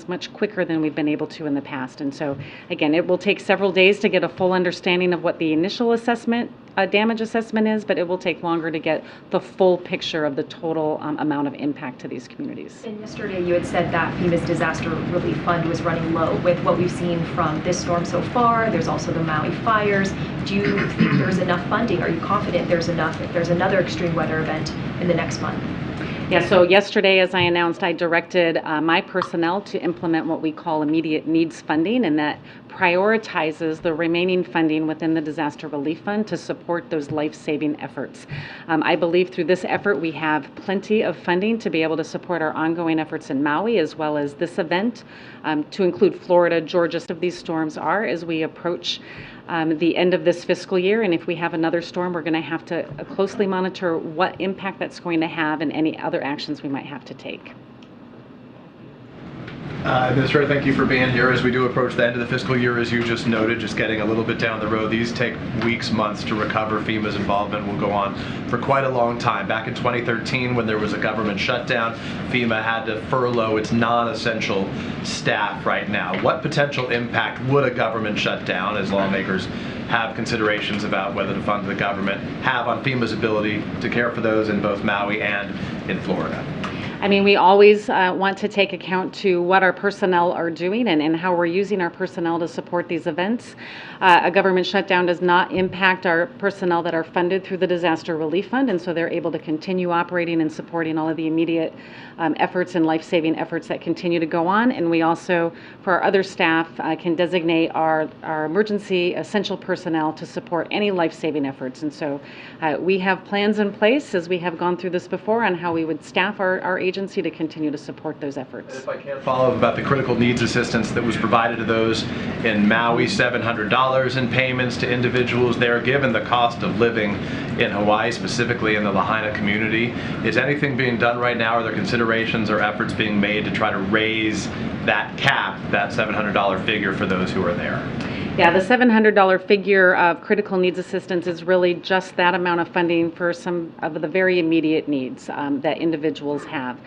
much quicker than we've been able to in the past. And so, again, it will take several days to get a full understanding of what the initial assessment, damage assessment is, but it will take longer to get the full picture of the total amount of impact to these communities. And yesterday you had said that FEMA's disaster relief fund was running low with what we've seen from this storm so far. There's also the Maui fires. Do you think there's enough funding? Are you confident there's enough if there's another extreme weather event in the next month? Yeah, so yesterday, as I announced, I directed my personnel to implement what we call immediate needs funding, and that prioritizes the remaining funding within the disaster relief fund to support those life-saving efforts. I believe through this effort we have plenty of funding to be able to support our ongoing efforts in Maui as well as this event, to include Florida, Georgia. Of these storms are as we approach the end of this fiscal year, and if we have another storm, we're going to have to closely monitor what impact that's going to have and any other actions we might have to take. Administrator, thank you for being here. As we do approach the end of the fiscal year, as you just noted, just getting a little bit down the road, these take weeks, months to recover. FEMA's involvement will go on for quite a long time. Back in 2013, when there was a government shutdown, FEMA had to furlough its non-essential staff right now. What potential impact would a government shutdown, as lawmakers have considerations about whether to fund the government, have on FEMA's ability to care for those in both Maui and in Florida? I mean, we always want to take account to what our personnel are doing and how we're using our personnel to support these events. A government shutdown does not impact our personnel that are funded through the Disaster Relief Fund, and so they're able to continue operating and supporting all of the immediate efforts and life-saving efforts that continue to go on. And we also, for our other staff, can designate our emergency essential personnel to support any life-saving efforts. And so we have plans in place, as we have gone through this before, on how we would staff our agency to continue to support those efforts. If I can follow up about the critical needs assistance that was provided to those in Maui, $700 in payments to individuals there, given the cost of living in Hawaii, specifically in the Lahaina community. Is anything being done right now? Are there considerations or efforts being made to try to raise that cap, that $700 figure for those who are there? Yeah, the $700 figure of critical needs assistance is really just that amount of funding for some of the very immediate needs that individuals have.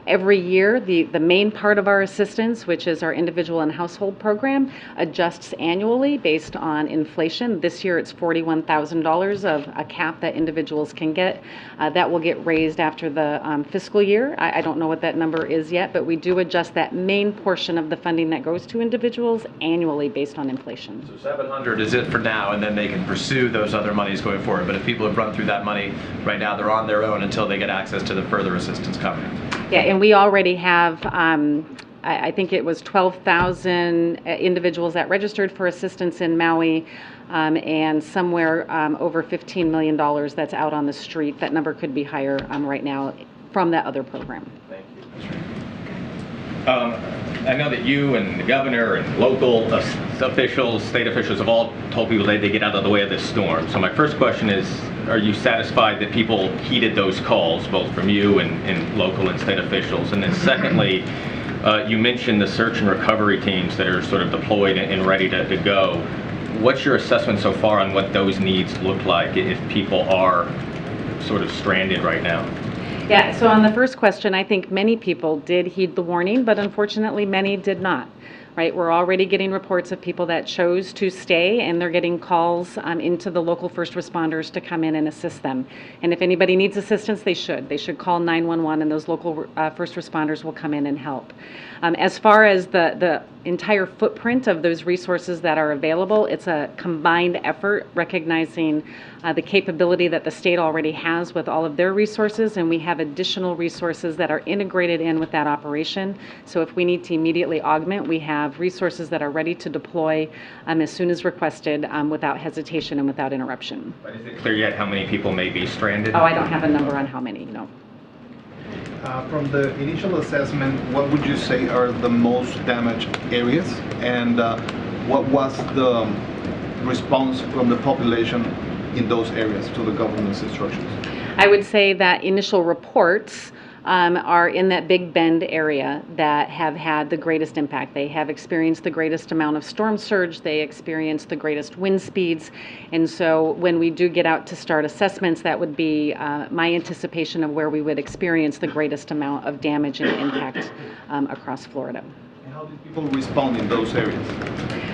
Every year, the main part of our assistance, which is our individual and household program, adjusts annually based on inflation. This year it's $41,000 of a cap that individuals can get. That will get raised after the fiscal year. I don't know what that number is yet, but we do adjust that main portion of the funding that goes to individuals annually based on inflation. So 700 is it for now, and then they can pursue those other monies going forward. But if people have run through that money right now, they're on their own until they get access to the further assistance coming. Yeah, and we already have, I think it was 12,000 individuals that registered for assistance in Maui, and somewhere over $15 million that's out on the street. That number could be higher right now from that other program. Thank you. I know that you and the governor and local officials, state officials have all told people that they get out of the way of this storm. So my first question is, are you satisfied that people heeded those calls, both from you and local and state officials? And then secondly, you mentioned the search and recovery teams that are sort of deployed and ready to go. What's your assessment so far on what those needs look like if people are sort of stranded right now? Yeah, so on the first question, I think many people did heed the warning, but unfortunately many did not. Right, we're already getting reports of people that chose to stay, and they're getting calls into the local first responders to come in and assist them. And if anybody needs assistance, they should call 911, and those local first responders will come in and help. As far as the entire footprint of those resources that are available, it's a combined effort, recognizing the capability that the state already has with all of their resources, and we have additional resources that are integrated in with that operation. So if we need to immediately augment, we have resources that are ready to deploy as soon as requested, without hesitation and without interruption. But is it clear yet how many people may be stranded? Oh, I don't have a number on how many, no. From the initial assessment, what would you say are the most damaged areas, and what was the response from the population in those areas to the government's instructions? I would say that initial reports are in that Big Bend area that have had the greatest impact. They have experienced the greatest amount of storm surge. They experienced the greatest wind speeds. And so when we do get out to start assessments, that would be my anticipation of where we would experience the greatest amount of damage and impact across Florida. And how did people respond in those areas?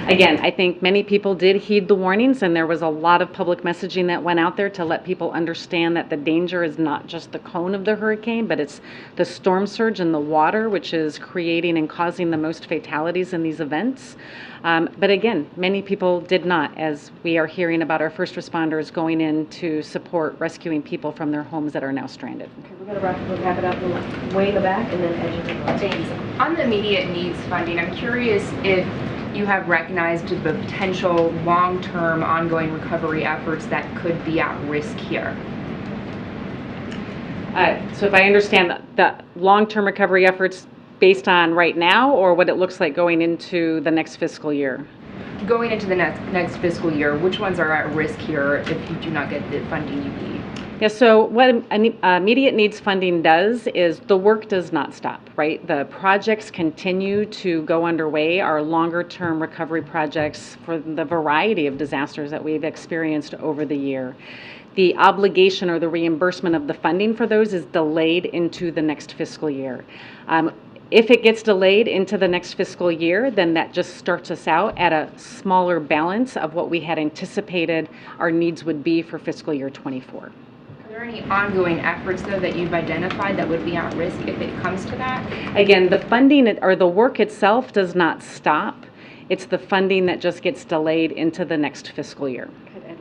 Again, I think many people did heed the warnings, and there was a lot of public messaging that went out there to let people understand that the danger is not just the cone of the hurricane, but it's the storm surge and the water, which is creating and causing the most fatalities in these events. But again, many people did not, as we are hearing about our first responders going in to support rescuing people from their homes that are now stranded. Okay, we're going to wrap it up way in the back and then edge of the room. Thanks. On the immediate needs funding, I'm curious if you have recognized the potential long-term ongoing recovery efforts that could be at risk here. So if I understand the long-term recovery efforts based on right now, or what it looks like going into the next fiscal year? Going into the next fiscal year, which ones are at risk here if you do not get the funding you need? Yeah, so what immediate needs funding does is the work does not stop, right? The projects continue to go underway. Our longer term recovery projects for the variety of disasters that we've experienced over the year. The obligation or the reimbursement of the funding for those is delayed into the next fiscal year. If it gets delayed into the next fiscal year, then that just starts us out at a smaller balance of what we had anticipated our needs would be for fiscal year 24. Are there any ongoing efforts, though, that you've identified that would be at risk if it comes to that? Again, the funding or the work itself does not stop. It's the funding that just gets delayed into the next fiscal year.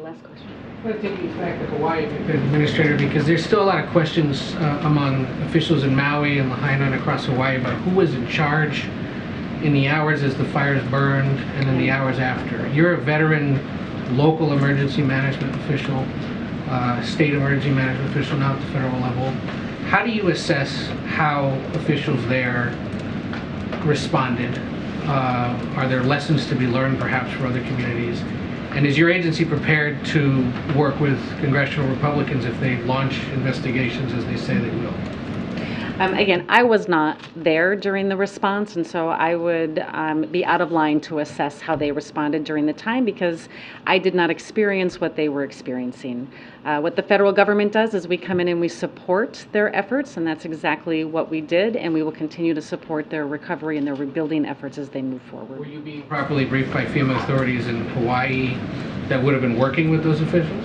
Last question. I want to take you back to Hawaii, Administrator, because there's still a lot of questions among officials in Maui and Lahaina and across Hawaii about who was in charge in the hours as the fires burned and in the hours after. You're a veteran local emergency management official, state emergency management official now at the federal level. How do you assess how officials there responded? Are there lessons to be learned perhaps for other communities? And is your agency prepared to work with congressional Republicans if they launch investigations as they say they will? Again, I was not there during the response, and so I would be out of line to assess how they responded during the time because I did not experience what they were experiencing. What the federal government does is we come in and we support their efforts, and that's exactly what we did, and we will continue to support their recovery and their rebuilding efforts as they move forward. Were you being properly briefed by FEMA authorities in Hawaii that would have been working with those officials?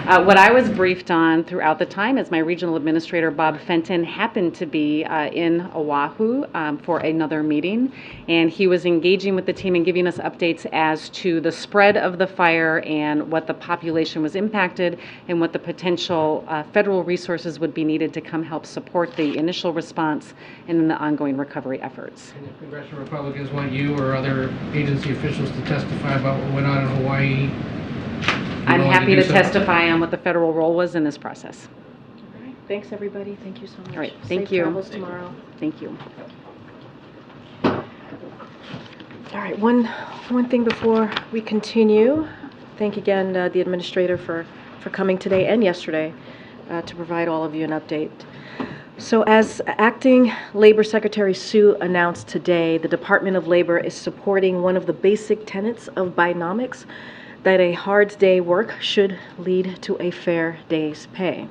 What I was briefed on throughout the time is my regional administrator, Bob Fenton, happened to be in Oahu for another meeting, and he was engaging with the team and giving us updates as to the spread of the fire and what the population was impacted and what the potential federal resources would be needed to come help support the initial response and then the ongoing recovery efforts. And if congressional Republicans want you or other agency officials to testify about what went on in Hawaii, I'm happy to testify on what the federal role was in this process. All right. Thanks, everybody. Thank you so much. All right. Thank Safe you. travels tomorrow. Thank you. All right. One thing before we continue. Thank again the administrator for coming today and yesterday to provide all of you an update. So as Acting Labor Secretary Sue announced today, the Department of Labor is supporting one of the basic tenets of Bidenomics, that a hard day work should lead to a fair day's pay.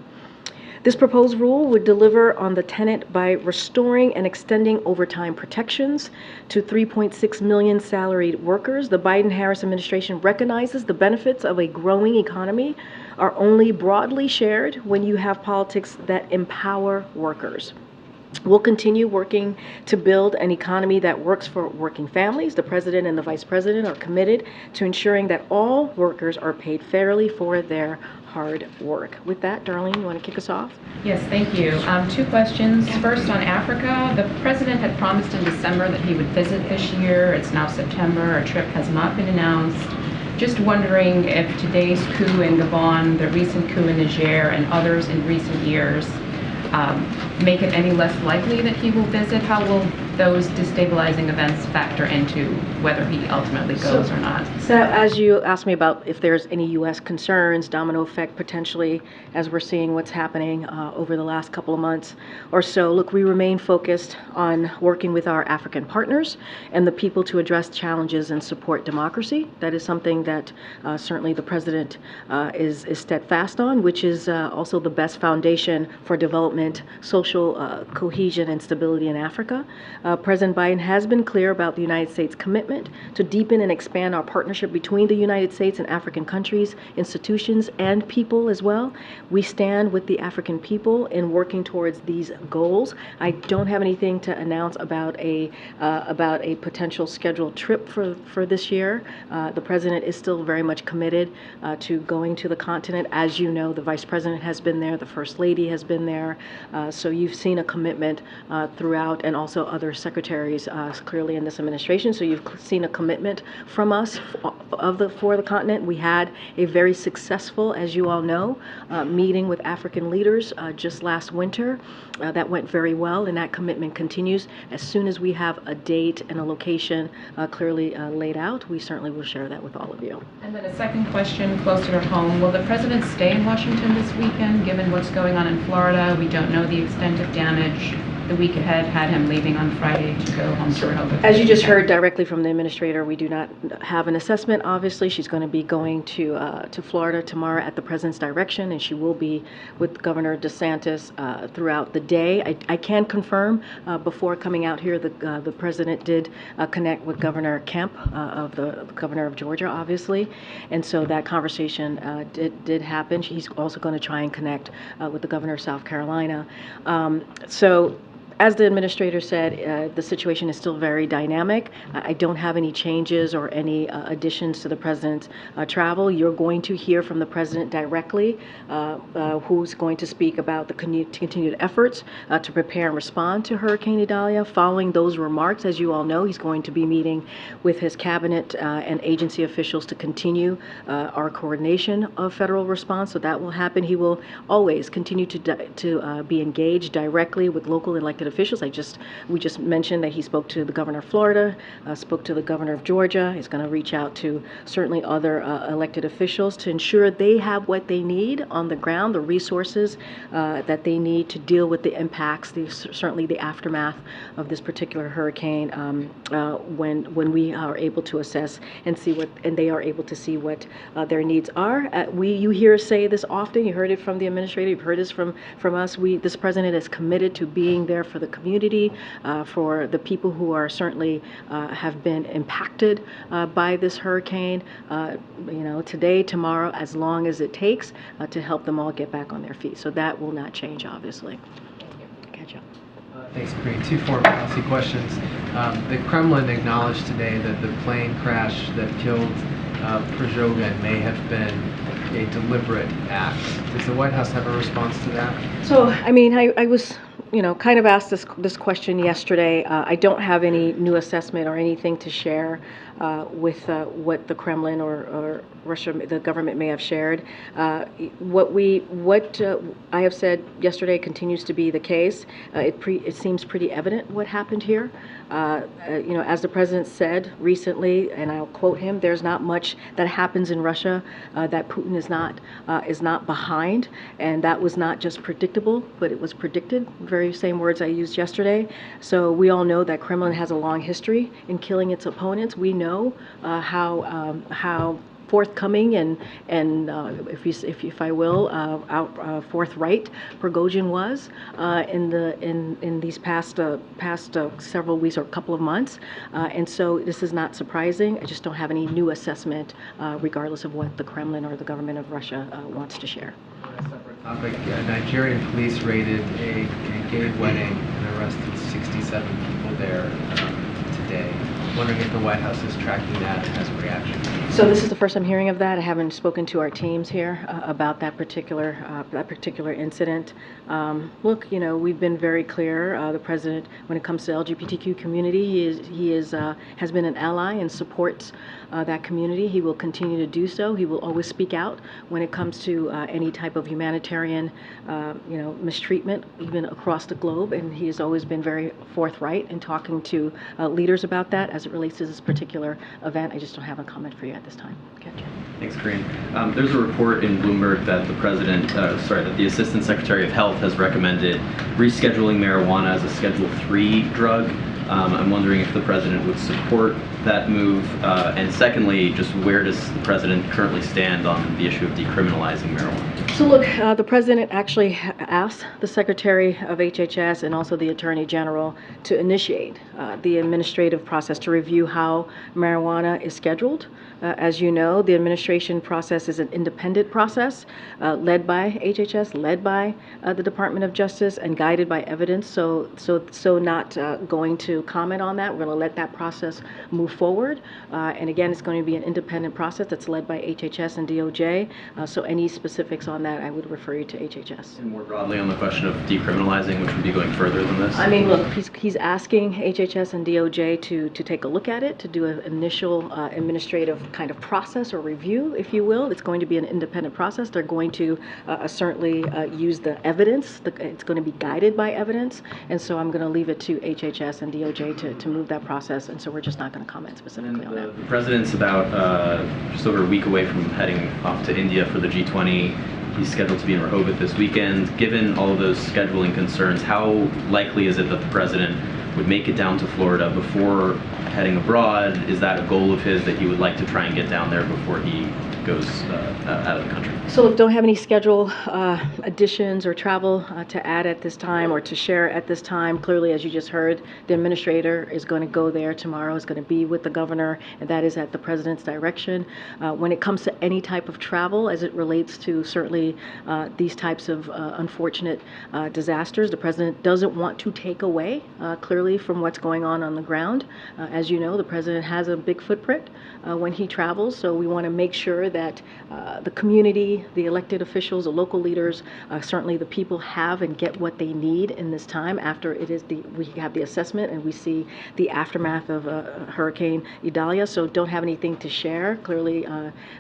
This proposed rule would deliver on the tenet by restoring and extending overtime protections to 3.6 million salaried workers. The Biden-Harris administration recognizes the benefits of a growing economy are only broadly shared when you have politics that empower workers. We'll continue working to build an economy that works for working families. The President and the Vice President are committed to ensuring that all workers are paid fairly for their hard work. With that, Darlene, you want to kick us off? Yes, thank you. Two questions. First, on Africa, the President had promised in December that he would visit this year. It's now September. A trip has not been announced. Just wondering if today's coup in Gabon, the recent coup in Niger, and others in recent years make it any less likely that he will visit? How will those destabilizing events factor into whether he ultimately goes or not? So as you asked me about if there's any U.S. concerns, domino effect potentially, as we're seeing what's happening over the last couple of months or so, look, we remain focused on working with our African partners and the people to address challenges and support democracy. That is something that certainly the President is steadfast on, which is also the best foundation for development, social cohesion, and stability in Africa. President Biden has been clear about the United States' commitment to deepen and expand our partnership between the United States and African countries, institutions, and people as well. We stand with the African people in working towards these goals. I don't have anything to announce about a potential scheduled trip for this year. The President is still very much committed to going to the continent. As you know, the Vice President has been there, the First Lady has been there. So you've seen a commitment throughout, and also other secretaries clearly in this administration. So you've seen a commitment from us for the continent. We had a very successful, as you all know, meeting with African leaders just last winter. That went very well, and that commitment continues. As soon as we have a date and a location clearly laid out, we certainly will share that with all of you. And then a second question closer to home. Will the President stay in Washington this weekend, given what's going on in Florida? We don't know the extent of damage. The week ahead had him leaving on Friday to go home to Rehoboth. As you just heard directly from the Administrator, we do not have an assessment. Obviously, she's going to be going to Florida tomorrow at the President's direction, and she will be with Governor DeSantis throughout the day. I can confirm before coming out here that the President did connect with Governor Kemp, of the Governor of Georgia, obviously, and so that conversation did happen. He's also going to try and connect with the Governor of South Carolina. As the Administrator said, the situation is still very dynamic. I don't have any changes or any additions to the President's travel. You're going to hear from the President directly, who's going to speak about the continued efforts to prepare and respond to Hurricane Idalia. Following those remarks, as you all know, he's going to be meeting with his cabinet and agency officials to continue our coordination of federal response. So that will happen. He will always continue to be engaged directly with local elected officials. We just mentioned that he spoke to the Governor of Florida, spoke to the Governor of Georgia. He's going to reach out to certainly other elected officials to ensure they have what they need on the ground, the resources that they need to deal with the impacts, certainly the aftermath of this particular hurricane, when we are able to assess and see what, and they are able to see what their needs are. You hear us say this often. You heard it from the Administrator. You've heard this from us. This President is committed to being there for the community, for the people who are certainly have been impacted by this hurricane, today, tomorrow, as long as it takes to help them all get back on their feet. So that will not change, obviously. Catch up. Thanks, Karine. Two foreign policy questions. The Kremlin acknowledged today that the plane crash that killed Prigozhin may have been a deliberate act. Does the White House have a response to that? So, I was kind of asked this question yesterday. I don't have any new assessment or anything to share with what the Kremlin or Russia, the government, may have shared. What I have said yesterday continues to be the case. It seems pretty evident what happened here. As the President said recently, and I'll quote him, "There's not much that happens in Russia that Putin is not behind," and that was not just predictable, but it was predicted. Very same words I used yesterday. So we all know that Kremlin has a long history in killing its opponents. We know how forthcoming and if I will, forthright Prigozhin was in these past several weeks or couple of months, and so this is not surprising. I just don't have any new assessment, regardless of what the Kremlin or the government of Russia wants to share. On a separate topic, Nigerian police raided a gay wedding and arrested 67 people there today. Wondering if the White House is tracking that and has a reaction. So this is the first I'm hearing of that. I haven't spoken to our teams here about that particular incident. Look, we've been very clear. The President, when it comes to LGBTQ community, he has been an ally and supports that community. He will continue to do so. He will always speak out when it comes to any type of humanitarian, mistreatment, even across the globe. And he has always been very forthright in talking to leaders about that. As it relates to this particular event, I just don't have a comment for you at this time. Catch. Thanks, Karine. There's a report in Bloomberg that that the Assistant Secretary of Health has recommended rescheduling marijuana as a Schedule III drug. I'm wondering if the president would support that move. And secondly, just where does the president currently stand on the issue of decriminalizing marijuana? So look, the president actually asked the Secretary of HHS and also the Attorney General to initiate the administrative process to review how marijuana is scheduled. As you know, the administration process is an independent process led by HHS, led by the Department of Justice, and guided by evidence. So not going to comment on that. We're going to let that process move forward. And again, it's going to be an independent process that's led by HHS and DOJ. So any specifics on that, I would refer you to HHS. And more broadly on the question of decriminalizing, which would be going further than this? I mean, look, he's asking HHS and DOJ to take a look at it, to do an initial administrative kind of process or review, if you will. It's going to be an independent process. They're going to certainly use the evidence. It's going to be guided by evidence. And so I'm going to leave it to HHS and DOJ to move that process. And so we're just not going to comment specifically on that. The president's about just over a week away from heading off to India for the G20. He's scheduled to be in Rehoboth this weekend. Given all of those scheduling concerns, how likely is it that the president would make it down to Florida before heading abroad? Is that a goal of his that he would like to try and get down there before he goes out of the country? So look, don't have any schedule additions or travel to add at this time or to share at this time. Clearly, as you just heard, the administrator is going to go there tomorrow, is going to be with the governor, and that is at the president's direction. When it comes to any type of travel, as it relates to certainly these types of unfortunate disasters, the president doesn't want to take away clearly from what's going on the ground. As you know, the president has a big footprint when he travels, so we want to make sure that the community, the elected officials, the local leaders, certainly the people have and get what they need in this time after we have the assessment and we see the aftermath of Hurricane Idalia. So don't have anything to share. Clearly,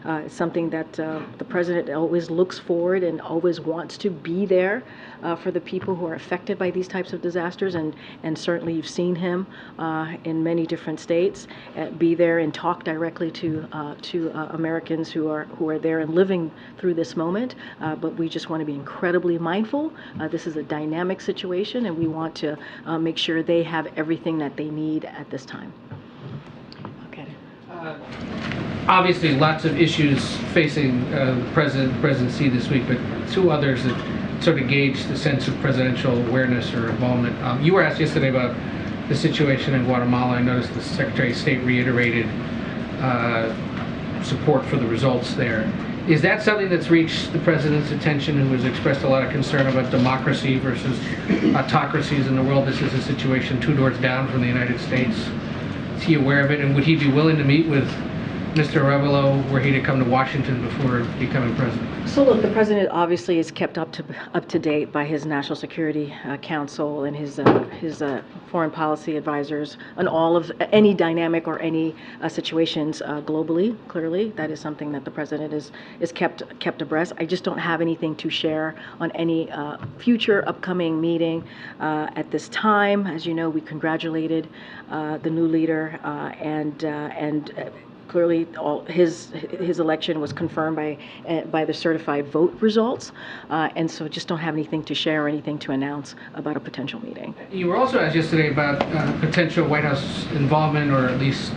it's something that the president always looks forward and always wants to be there for the people who are affected by these types of disasters. And certainly you've seen him in many different states be there and talk directly to Americans who are there and living through this moment. But we just want to be incredibly mindful. This is a dynamic situation, and we want to make sure they have everything that they need at this time. Okay. Obviously, lots of issues facing the presidency this week, but two others that sort of gauge the sense of presidential awareness or involvement. You were asked yesterday about the situation in Guatemala. I noticed the Secretary of State reiterated support for the results there. Is that something that's reached the president's attention and was expressed a lot of concern about democracy versus autocracies in the world? This is a situation 2 doors down from the United States. Is he aware of it, and would he be willing to meet with Mr. Arevalo were he to come to Washington before becoming president? So look, the president obviously is kept up to date by his National Security Council and his foreign policy advisors on all of any dynamic or any situations globally. Clearly, that is something that the president is kept abreast. I just don't have anything to share on any future upcoming meeting at this time. As you know, we congratulated the new leader and clearly, his election was confirmed by the certified vote results, and so just don't have anything to share or anything to announce about a potential meeting. You were also asked yesterday about potential White House involvement or at least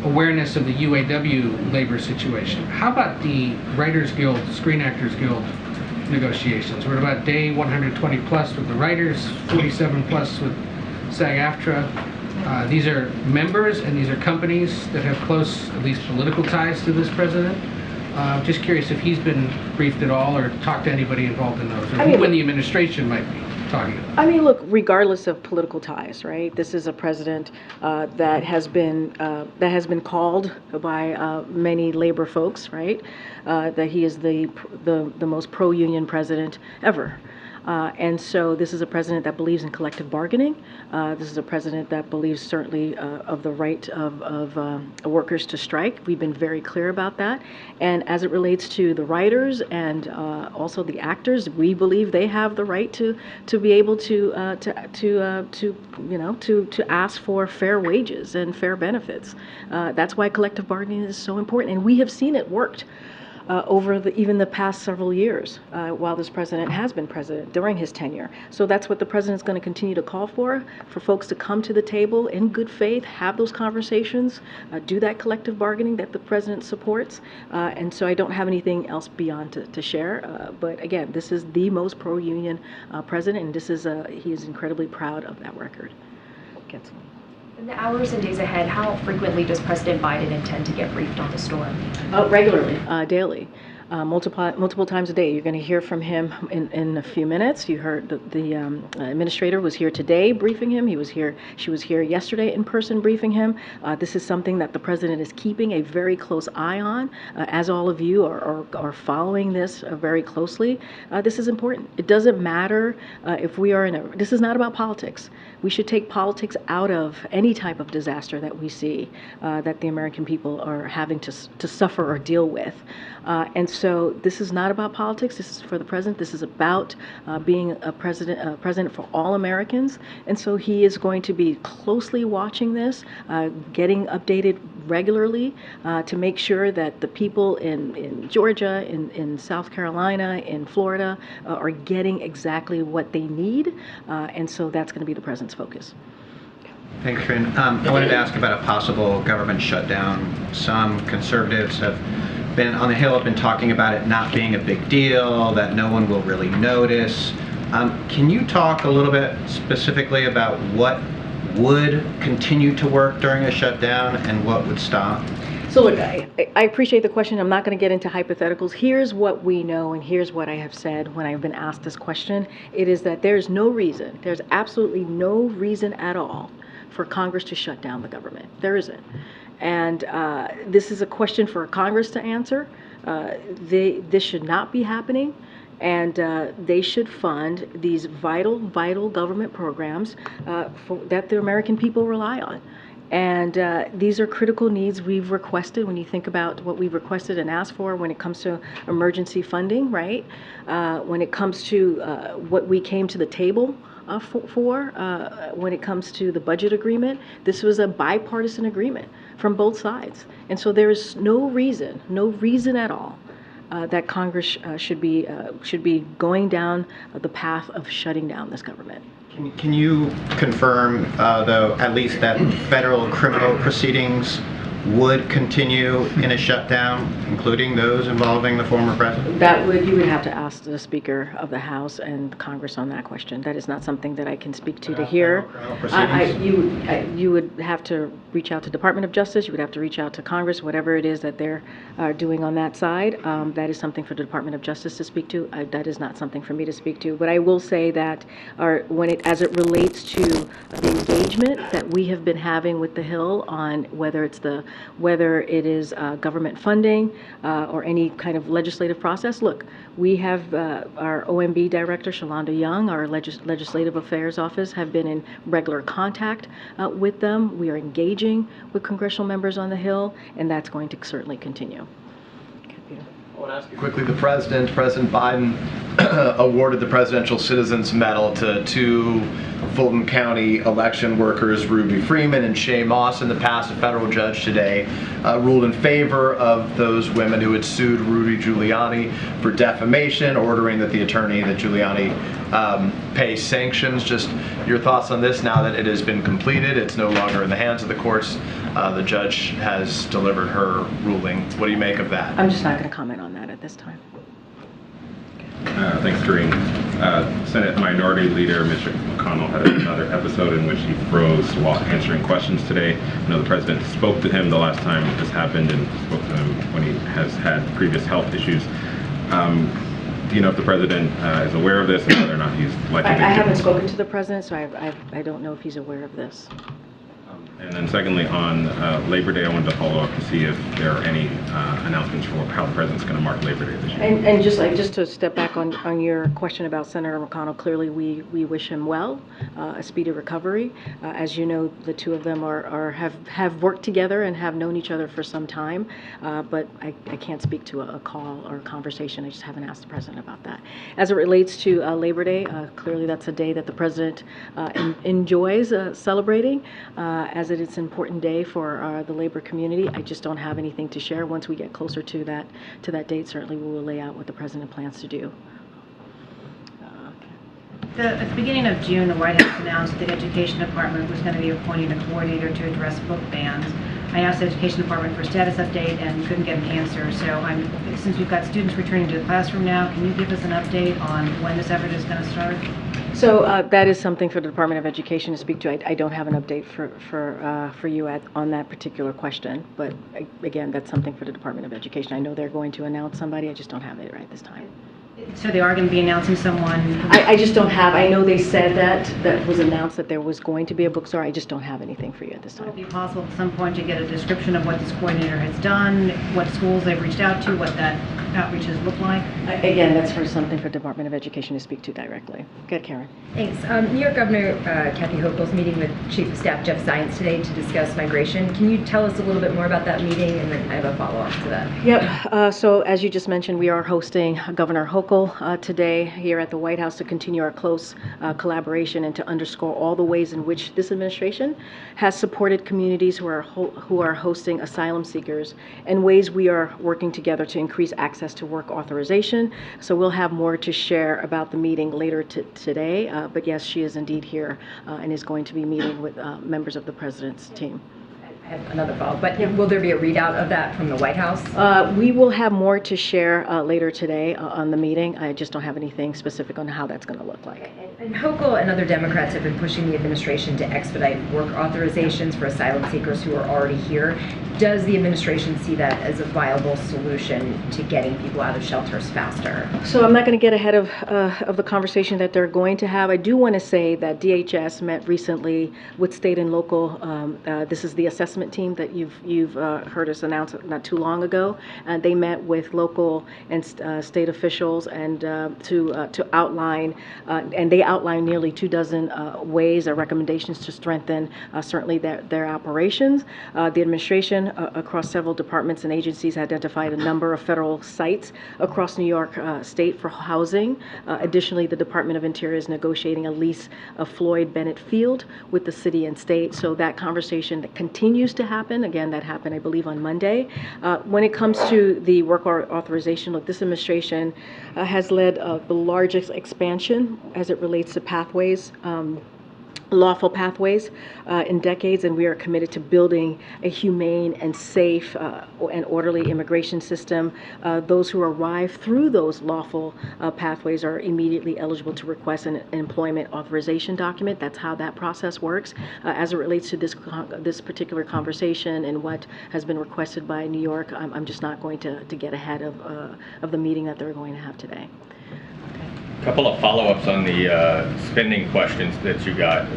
awareness of the UAW labor situation. How about the Writers Guild, Screen Actors Guild negotiations? We're at about day 120 plus with the writers, 47 plus with SAG-AFTRA. These are members and these are companies that have close, at least political ties to this president. Just curious if he's been briefed at all or talked to anybody involved in those, or who in the administration might be talking about. I mean, look, regardless of political ties, right? This is a president that has been called by many labor folks, right? That he is the most pro-union president ever. And so this is a president that believes in collective bargaining. This is a president that believes certainly of the right of workers to strike. We've been very clear about that. And as it relates to the writers and also the actors, we believe they have the right to be able to ask for fair wages and fair benefits. That's why collective bargaining is so important, and we have seen it worked. over even the past several years while this president has been president during his tenure. So that's what the president's going to continue to call for folks to come to the table in good faith, have those conversations, do that collective bargaining that the president supports. And so I don't have anything else beyond to share. But again, this is the most pro-union president, and he is incredibly proud of that record. In the hours and days ahead, how frequently does President Biden intend to get briefed on the storm? Regularly, daily. Multiple times a day. You're going to hear from him in a few minutes. You heard the administrator was here today briefing him. She was here yesterday in person briefing him. This is something that the president is keeping a very close eye on. As all of you are following this very closely, this is important. It doesn't matter if we are this is not about politics. We should take politics out of any type of disaster that we see that the American people are having to suffer or deal with. And so this is not about politics. This is for the president. This is about being a president for all Americans. And so he is going to be closely watching this, getting updated regularly to make sure that the people in Georgia, in South Carolina, in Florida are getting exactly what they need. And so that's going to be the president's focus. Thanks, Corinne. I wanted to ask about a possible government shutdown. Some conservatives have been on the Hill, have been talking about it not being a big deal, that no one will really notice. Can you talk a little bit specifically about what would continue to work during a shutdown and what would stop? So look, I appreciate the question. I'm not going to get into hypotheticals. Here's what we know, and here's what I have said when I've been asked this question. It is that there's absolutely no reason at all for Congress to shut down the government. There isn't. And this is a question for Congress to answer. This should not be happening. And they should fund these vital government programs that the American people rely on. And these are critical needs we've requested. When you think about what we've requested and asked for when it comes to emergency funding, right? When it comes to what we came to the table when it comes to the budget agreement, this was a bipartisan agreement from both sides. And so there is no reason at all that Congress should be going down the path of shutting down this government. Can you confirm, though, at least that federal criminal proceedings would continue in a shutdown, including those involving the former president? You would have to ask the Speaker of the House and Congress on that question. That is not something that I can speak to here. You would have to reach out to Department of Justice. You would have to reach out to Congress, whatever it is that they're doing on that side. That is something for the Department of Justice to speak to. That is not something for me to speak to. But I will say that as it relates to the engagement that we have been having with the Hill on whether it is government funding or any kind of legislative process. Look, we have our OMB Director, Shalonda Young, our Legislative Affairs Office, have been in regular contact with them. We are engaging with congressional members on the Hill, and that's going to certainly continue. I want to ask you quickly, President Biden awarded the Presidential Citizens Medal to two Fulton County election workers, Ruby Freeman and Shay Moss. In the past, a federal judge today ruled in favor of those women who had sued Rudy Giuliani for defamation, ordering that the attorney that Giuliani pay sanctions. Just your thoughts on this now that it has been completed, it's no longer in the hands of the courts. The judge has delivered her ruling. What do you make of that? I'm just not going to comment on that at this time. Thanks, Doreen. Senate Minority Leader Mitch McConnell had another episode in which he froze while answering questions today. I know the president spoke to him the last time this happened and spoke to him when he has had previous health issues. Do you know if the president is aware of this and whether or not he's likely to... I haven't spoken to the president, so I don't know if he's aware of this. And then secondly, on Labor Day, I wanted to follow up to see if there are any announcements for how the president's going to mark Labor Day this year. And just to step back on your question about Senator McConnell, clearly we wish him well, a speedy recovery. As you know, the two of them have worked together and have known each other for some time, but I can't speak to a call or a conversation. I just haven't asked the president about that. As it relates to Labor Day, clearly that's a day that the president enjoys celebrating. As that it's an important day for the labor community. I just don't have anything to share. Once we get closer to that date, certainly we will lay out what the president plans to do. At the beginning of June, the White House announced that the Education Department was going to be appointing a coordinator to address book bans. I asked the Education Department for a status update and couldn't get an answer. So since we've got students returning to the classroom now, can you give us an update on when this effort is going to start? So that is something for the Department of Education to speak to. I don't have an update for you on that particular question. But again, that's something for the Department of Education. I know they're going to announce somebody. I just don't have it right this time. So they are going to be announcing someone? I just don't have. I know they said that was announced that there was going to be a bookstore. I just don't have anything for you at this time. Would it be possible at some point to get a description of what this coordinator has done, what schools they've reached out to, what that outreach has looked like? Again, that's for something for Department of Education to speak to directly. Go ahead, Karen. Thanks. New York Governor Kathy Hochul's meeting with Chief of Staff Jeff Zients today to discuss migration. Can you tell us a little bit more about that meeting? And then I have a follow-up to that. Yep. So as you just mentioned, we are hosting Governor Hochul today here at the White House to continue our close collaboration and to underscore all the ways in which this administration has supported communities who are hosting asylum seekers and ways we are working together to increase access to work authorization. So we'll have more to share about the meeting later today. But yes, she is indeed here and is going to be meeting with members of the president's team. I have another follow-up, but will there be a readout of that from the White House? We will have more to share later today on the meeting. I just don't have anything specific on how that's going to look like. And Hochul and other Democrats have been pushing the administration to expedite work authorizations for asylum seekers who are already here. Does the administration see that as a viable solution to getting people out of shelters faster? So I'm not going to get ahead of the conversation that they're going to have. I do want to say that DHS met recently with state and local. This is the assessment team that you've heard us announce not too long ago. They met with local and state officials and to outline, and they outlined nearly 24 ways or recommendations to strengthen certainly their operations. The administration across several departments and agencies identified a number of federal sites across New York State for housing. Additionally, the Department of Interior is negotiating a lease of Floyd Bennett Field with the city and state. So that conversation that continues to happen. Again, that happened, I believe, on Monday. When it comes to the work authorization, look, this administration has led the largest expansion as it relates to pathways. Lawful pathways in decades, and we are committed to building a humane and safe and orderly immigration system. Those who arrive through those lawful pathways are immediately eligible to request an employment authorization document. That's how that process works. As it relates to this particular conversation and what has been requested by New York, I'm just not going to get ahead of the meeting that they're going to have today. A couple of follow-ups on the spending questions that you got.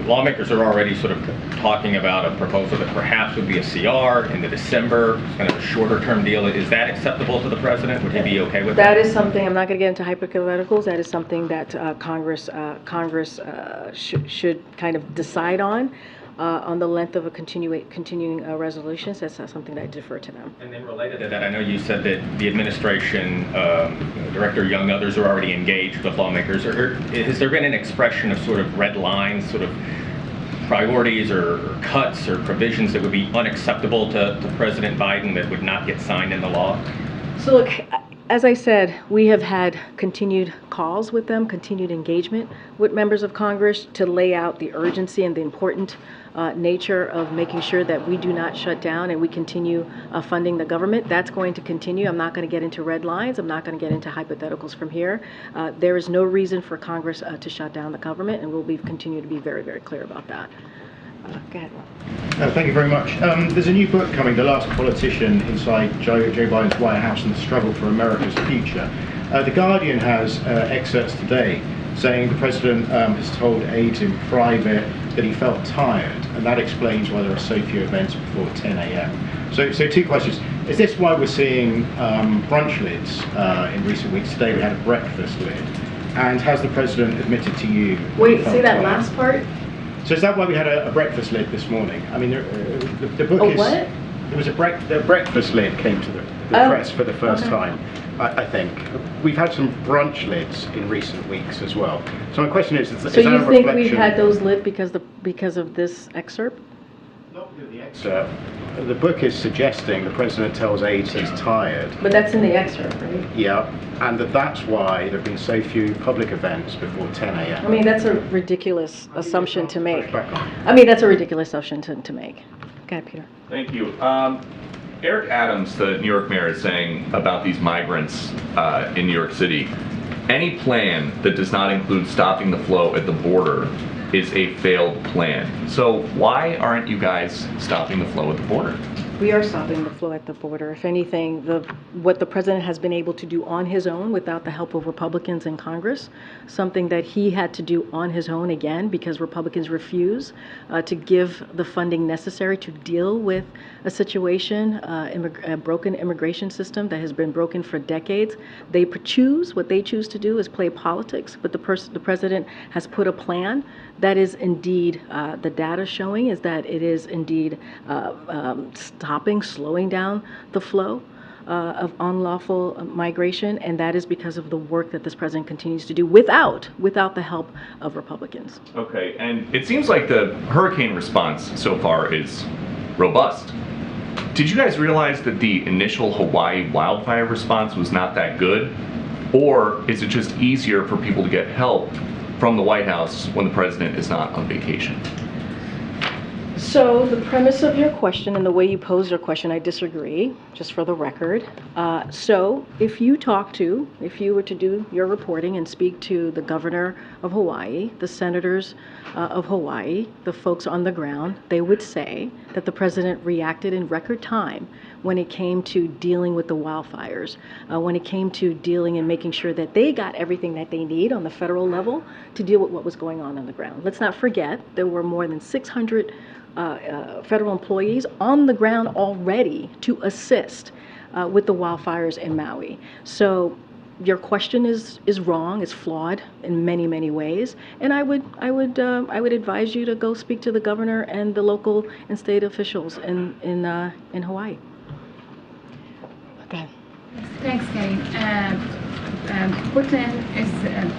Lawmakers are already sort of talking about a proposal that perhaps would be a CR in the December, kind of a shorter-term deal. Is that acceptable to the president? Would he be okay with that? That is something, I'm not going to get into hypotheticals, that is something that Congress should kind of decide on the length of a continuing resolutions. That's not something that I defer to them. And then related to that, I know you said that the administration, Director Young, others are already engaged with lawmakers. Has there been an expression of sort of red lines, sort of priorities or cuts or provisions that would be unacceptable to President Biden that would not get signed into law? So look, as I said, we have had continued calls with them, continued engagement with members of Congress to lay out the urgency and the important nature of making sure that we do not shut down and we continue funding the government. That's going to continue. I'm not going to get into red lines. I'm not going to get into hypotheticals from here. There is no reason for Congress to shut down the government, and we'll continue to be very, very clear about that. Go ahead. Thank you very much. There's a new book coming, The Last Politician Inside Joe Biden's White House and the Struggle for America's Future. The Guardian has excerpts today saying the president has told aides in private that he felt tired, and that explains why there are so few events before 10 a.m. So two questions. Is this why we're seeing brunch lids in recent weeks? Today we had a breakfast lid. And has the president admitted to you? Wait, say that last part? So is that why we had a breakfast lid this morning? I mean, the book is... what? There was a breakfast lid came to the press for the first time, I think. We've had some brunch lids in recent weeks as well. So my question is that a reflection... So you think we've had those lit because of this excerpt? So the book is suggesting the president tells aides he's tired. But that's in the excerpt, right? Yeah, and that's why there have been so few public events before 10 a.m. I mean, that's a ridiculous assumption to make. I mean, that's a ridiculous assumption to make. Go ahead, Peter. Thank you. Eric Adams, the New York mayor, is saying about these migrants in New York City, any plan that does not include stopping the flow at the border is a failed plan. So why aren't you guys stopping the flow at the border? We are stopping the flow at the border. If anything, what the president has been able to do on his own without the help of Republicans in Congress, something that he had to do on his own again because Republicans refuse to give the funding necessary to deal with a situation, a broken immigration system that has been broken for decades. They choose, what they choose to do is play politics, but the president has put a plan that is indeed, the data showing is that it is indeed slowing down the flow of unlawful migration, and that is because of the work that this president continues to do without the help of Republicans. Okay, and it seems like the hurricane response so far is robust. Did you guys realize that the initial Hawaii wildfire response was not that good? Or is it just easier for people to get help from the White House when the president is not on vacation? So the premise of your question and the way you posed your question, I disagree, just for the record. So if you were to do your reporting and speak to the governor of Hawaii, the senators of Hawaii, the folks on the ground, they would say that the president reacted in record time when it came to dealing with the wildfires, when it came to dealing and making sure that they got everything that they need on the federal level to deal with what was going on the ground. Let's not forget there were more than 600 federal employees on the ground already to assist with the wildfires in Maui. So your question is wrong, is flawed in many, many ways, and I would advise you to go speak to the governor and the local and state officials in Hawaii. Okay. Thanks, Kay. Putin is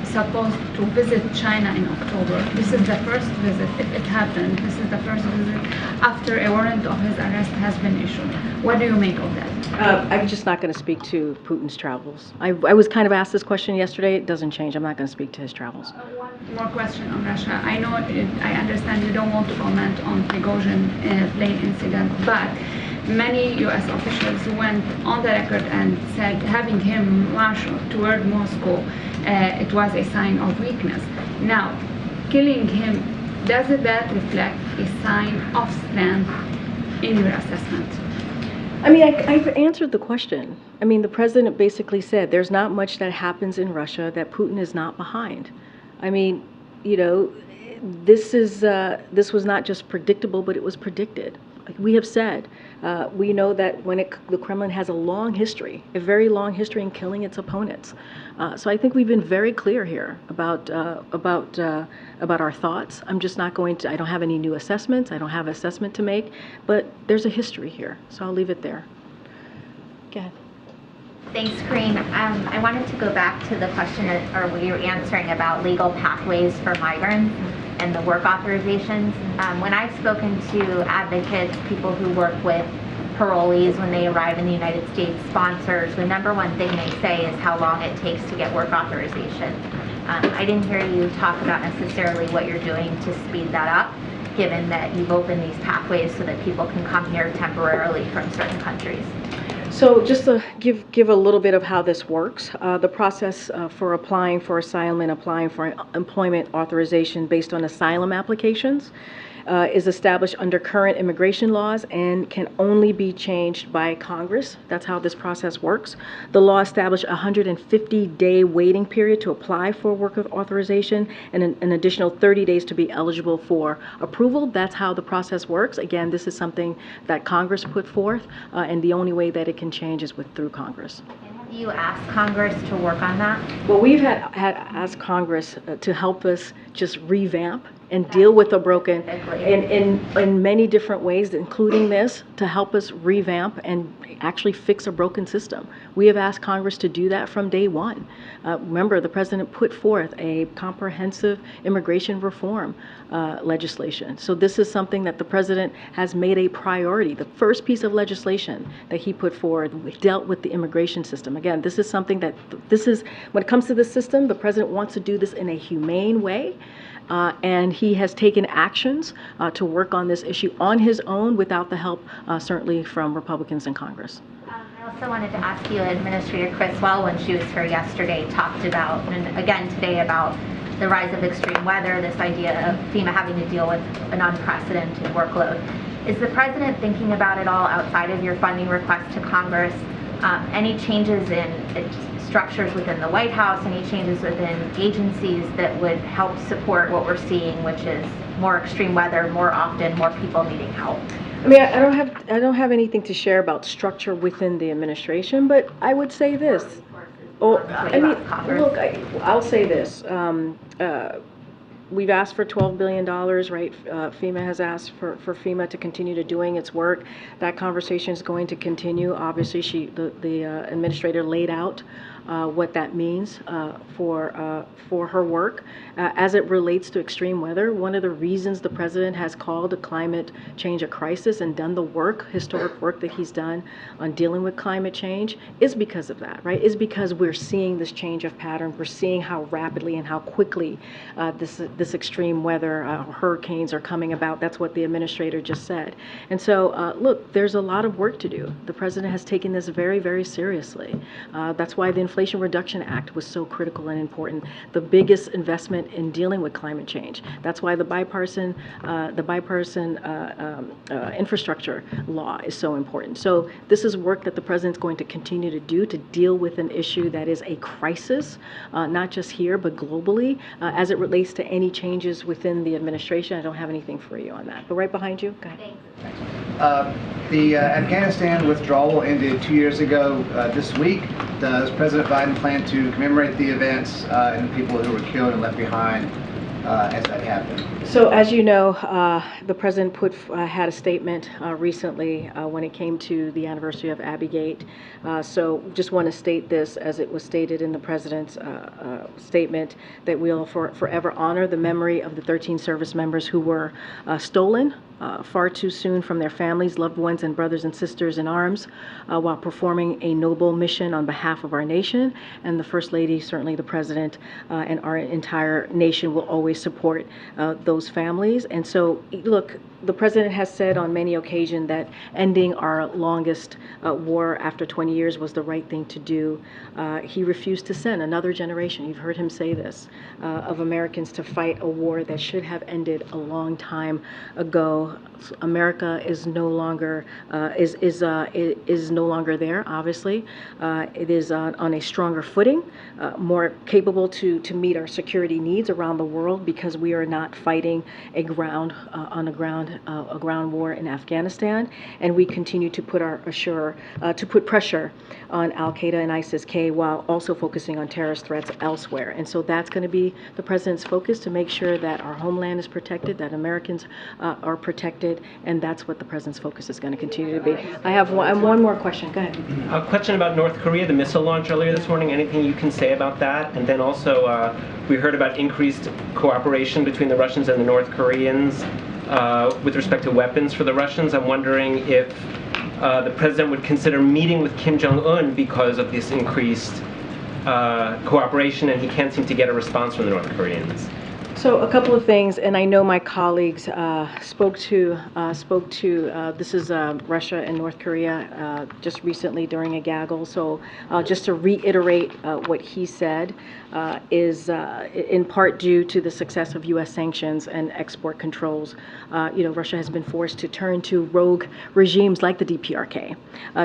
supposed to visit China in October. This is the first visit, if it happened, this is the first visit after a warrant of his arrest has been issued. What do you make of that? I'm just not going to speak to Putin's travels. I was kind of asked this question yesterday. It doesn't change. I'm not going to speak to his travels. One more question on Russia. I know, I understand you don't want to comment on Prigozhin plane incident, but many U.S. officials went on the record and said having him march toward Moscow, it was a sign of weakness. Now, killing him, does that reflect a sign of strength in your assessment? I mean, I've answered the question. I mean, the president basically said there's not much that happens in Russia that Putin is not behind. I mean, you know, this was not just predictable, but it was predicted. Like we have said, we know that the Kremlin has a long history, a very long history in killing its opponents. So I think we've been very clear here about our thoughts. I'm just not going to. I don't have any new assessments. I don't have assessment to make, but there's a history here. So I'll leave it there. Go ahead. Thanks, Karine. I wanted to go back to the question, or what you were answering about legal pathways for migrants and the work authorizations. When I've spoken to advocates, people who work with parolees when they arrive in the United States, sponsors, the number one thing they say is how long it takes to get work authorization. I didn't hear you talk about necessarily what you're doing to speed that up, given that you've opened these pathways so that people can come here temporarily from certain countries. So just to give a little bit of how this works, the process for applying for asylum and applying for employment authorization based on asylum applications is established under current immigration laws and can only be changed by Congress. That's how this process works. The law established a 150-day waiting period to apply for work authorization and an additional 30 days to be eligible for approval. That's how the process works. Again, this is something that Congress put forth, and the only way that it can change is through Congress. Have you asked Congress to work on that? Well, we've had asked Congress to help us just revamp and deal with a broken in many different ways, including this, to help us revamp and actually fix a broken system. We have asked Congress to do that from day one. Remember, the president put forth a comprehensive immigration reform legislation. So this is something that the president has made a priority. The first piece of legislation that he put forward dealt with the immigration system. Again, this is something that, when it comes to this system, the president wants to do this in a humane way. And he has taken actions to work on this issue on his own without the help, certainly, from Republicans in Congress. I also wanted to ask you, Administrator Criswell, when she was here yesterday, talked about, and again today, about the rise of extreme weather, this idea of FEMA having to deal with an unprecedented workload. Is the president thinking about it all outside of your funding request to Congress? Any changes in structures within the White House, any changes within agencies that would help support what we're seeing, which is more extreme weather, more often, more people needing help? I mean, I don't have anything to share about structure within the administration, but I would say this. I mean, look, I'll say this. We've asked for $12 billion, right? FEMA has asked for FEMA to continue to doing its work. That conversation is going to continue. Obviously, the administrator laid out what that means for her work. As it relates to extreme weather, one of the reasons the president has called climate change a crisis and done the work, historic work that he's done on dealing with climate change is because of that, right? Is because we're seeing this change of pattern. We're seeing how rapidly and how quickly this extreme weather, hurricanes are coming about. That's what the administrator just said. And so, look, there's a lot of work to do. The president has taken this very, very seriously. That's why the Inflation Reduction Act was so critical and important. The biggest investment in dealing with climate change. That's why the bipartisan infrastructure law is so important. So this is work that the president's going to continue to do to deal with an issue that is a crisis, not just here, but globally. As it relates to any changes within the administration, I don't have anything for you on that. But right behind you, go ahead. The Afghanistan withdrawal ended 2 years ago this week. Does President Biden plan to commemorate the events and the people who were killed and left behind as that happened? So, as you know, the president had a statement recently when it came to the anniversary of Abbeygate. So, just want to state this as it was stated in the president's statement, that we'll forever honor the memory of the 13 service members who were stolen far too soon from their families, loved ones, and brothers and sisters in arms while performing a noble mission on behalf of our nation. And the First Lady, certainly the President, and our entire nation will always support those families. And so, look, the President has said on many occasions that ending our longest war after 20 years was the right thing to do. He refused to send another generation, you've heard him say this, of Americans to fight a war that should have ended a long time ago. America is no longer is no longer there. Obviously, it is on a stronger footing, more capable to meet our security needs around the world, because we are not fighting a ground war in Afghanistan, and we continue to put pressure on Al Qaeda and ISIS-K while also focusing on terrorist threats elsewhere. And so that's going to be the president's focus, to make sure that our homeland is protected, that Americans are protected, and that's what the president's focus is going to continue to be. I have one more question. Go ahead. A question about North Korea, the missile launch earlier this morning. Anything you can say about that? And then also, we heard about increased cooperation between the Russians and the North Koreans with respect to weapons for the Russians. I'm wondering if the president would consider meeting with Kim Jong-un because of this increased cooperation, and he can't seem to get a response from the North Koreans. So a couple of things, and I know my colleagues spoke to this is Russia and North Korea just recently during a gaggle. So just to reiterate what he said is in part due to the success of U.S. sanctions and export controls. Russia has been forced to turn to rogue regimes like the DPRK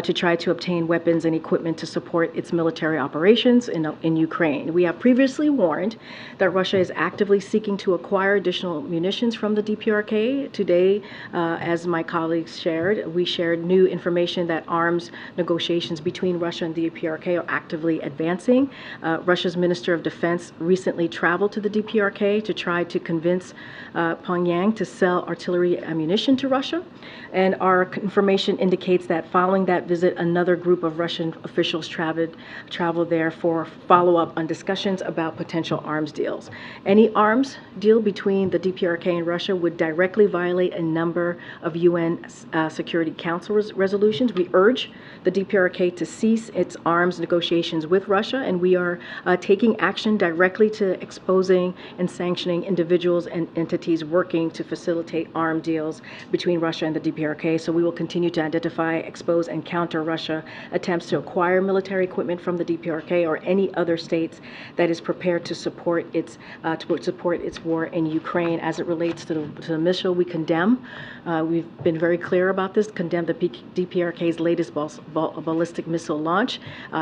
to try to obtain weapons and equipment to support its military operations in Ukraine. We have previously warned that Russia is actively seeking seeking to acquire additional munitions from the DPRK. Today, as my colleagues shared, we shared new information that arms negotiations between Russia and the DPRK are actively advancing. Russia's Minister of Defense recently traveled to the DPRK to try to convince Pyongyang to sell artillery ammunition to Russia. And our information indicates that following that visit, another group of Russian officials traveled there for follow-up on discussions about potential arms deals. Any arms deal between the DPRK and Russia would directly violate a number of UN Security Council resolutions. We urge the DPRK to cease its arms negotiations with Russia, and we are taking action directly to exposing and sanctioning individuals and entities working to facilitate arms deals between Russia and the DPRK. So we will continue to identify, expose, and counter Russia attempts to acquire military equipment from the DPRK or any other states that is prepared to support its war in Ukraine. As it relates to the missile, we condemn. We've been very clear about this. Condemn the DPRK's latest ballistic missile launch.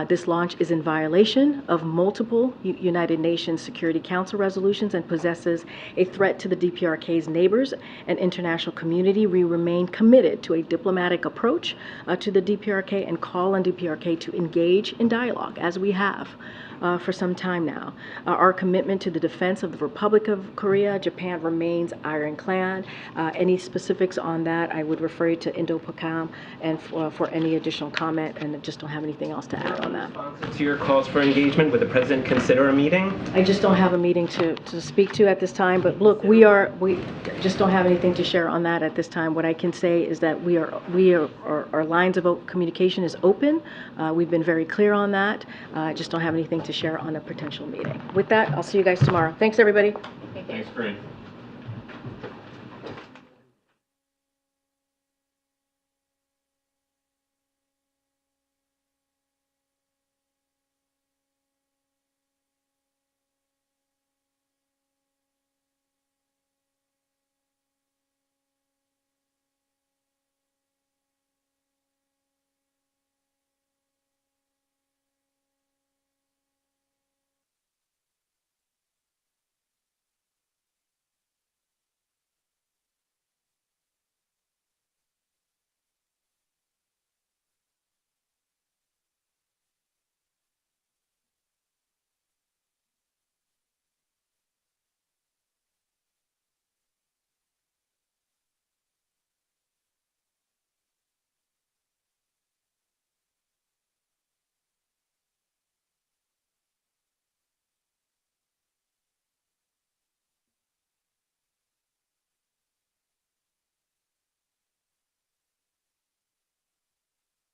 This launch is in violation of multiple United Nations Security Council resolutions and possesses a threat to the DPRK's neighbors and international community. We remain committed to a diplomatic approach to the DPRK and call on DPRK to engage in dialogue, as we have for some time now. Our commitment to the defense of the Republic of Korea, Japan remains ironclad. Any specifics on that, I would refer you to Indo-PACOM and for any additional comment, and I just don't have anything else to add on that. To your calls for engagement, would the president consider a meeting? I just don't have a meeting to speak to at this time, but look, we just don't have anything to share on that at this time. What I can say is that our lines of communication is open. We've been very clear on that. I just don't have anything to share on a potential meeting. With that, I'll see you guys tomorrow. Thanks, everybody. Thanks, Corinne.